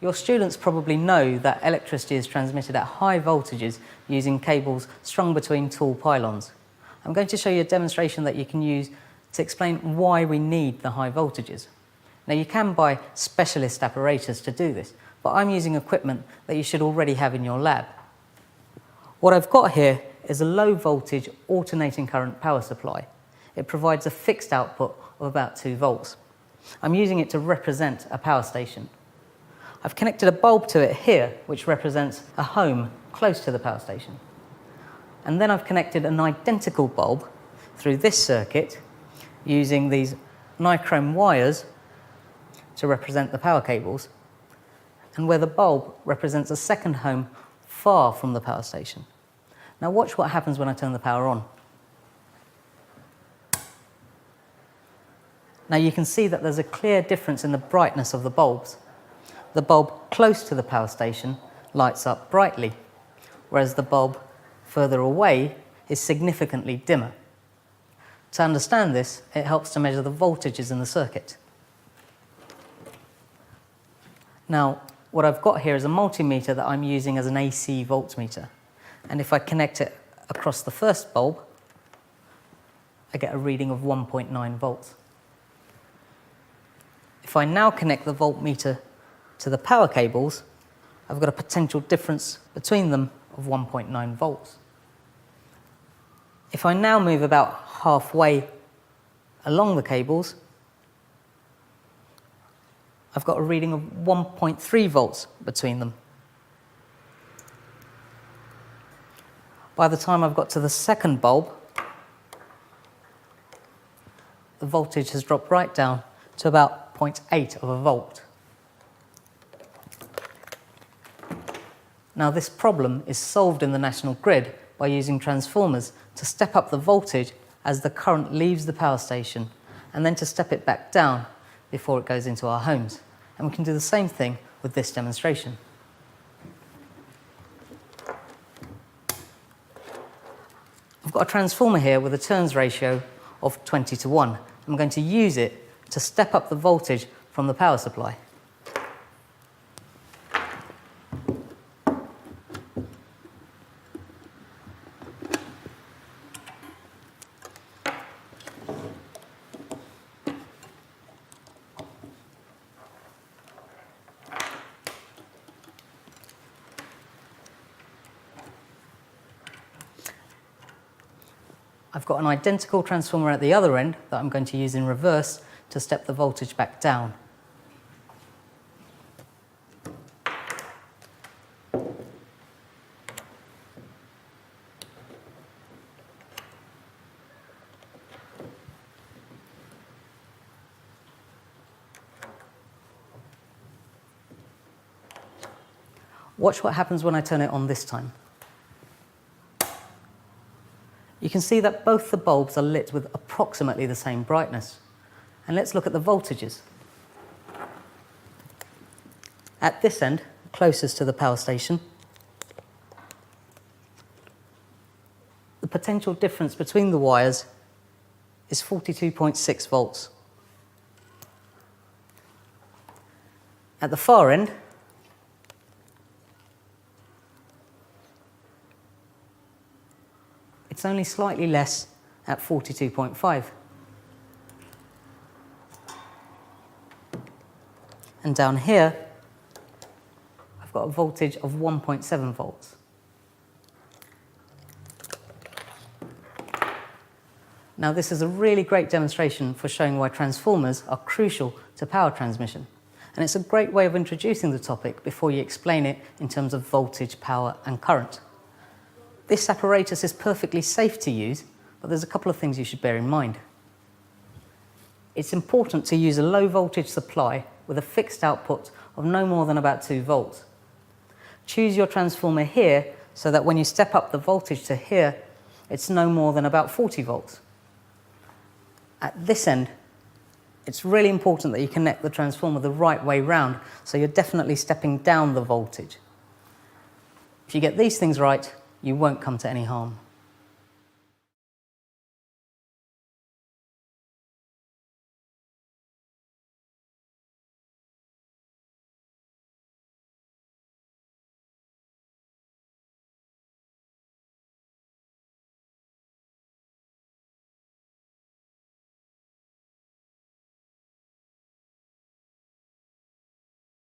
Your students probably know that electricity is transmitted at high voltages using cables strung between tall pylons. I'm going to show you a demonstration that you can use to explain why we need the high voltages. Now, you can buy specialist apparatus to do this, but I'm using equipment that you should already have in your lab. What I've got here is a low voltage alternating current power supply. It provides a fixed output of about 2 volts. I'm using it to represent a power station. I've connected a bulb to it here, which represents a home close to the power station. And then I've connected an identical bulb through this circuit using these nichrome wires to represent the power cables, and where the bulb represents a second home far from the power station. Now watch what happens when I turn the power on. Now you can see that there's a clear difference in the brightness of the bulbs. The bulb close to the power station lights up brightly, whereas the bulb further away is significantly dimmer. To understand this, it helps to measure the voltages in the circuit. Now, what I've got here is a multimeter that I'm using as an AC voltmeter. And if I connect it across the first bulb, I get a reading of 1.9 volts. If I now connect the voltmeter to the power cables, I've got a potential difference between them of 1.9 volts. If I now move about halfway along the cables, I've got a reading of 1.3 volts between them. By the time I've got to the second bulb, the voltage has dropped right down to about 0.8 of a volt. Now, this problem is solved in the national grid by using transformers to step up the voltage as the current leaves the power station, and then to step it back down before it goes into our homes. And we can do the same thing with this demonstration. I've got a transformer here with a turns ratio of 20:1. I'm going to use it to step up the voltage from the power supply. I've got an identical transformer at the other end that I'm going to use in reverse to step the voltage back down. Watch what happens when I turn it on this time. You can see that both the bulbs are lit with approximately the same brightness. And let's look at the voltages. At this end, closest to the power station, the potential difference between the wires is 42.6 volts. At the far end, it's only slightly less at 42.5. And down here, I've got a voltage of 1.7 volts. Now, this is a really great demonstration for showing why transformers are crucial to power transmission. And it's a great way of introducing the topic before you explain it in terms of voltage, power, and current. This apparatus is perfectly safe to use, but there's a couple of things you should bear in mind. It's important to use a low voltage supply with a fixed output of no more than about 2 volts. Choose your transformer here so that when you step up the voltage to here, it's no more than about 40 volts. At this end, it's really important that you connect the transformer the right way round, so you're definitely stepping down the voltage. If you get these things right, you won't come to any harm.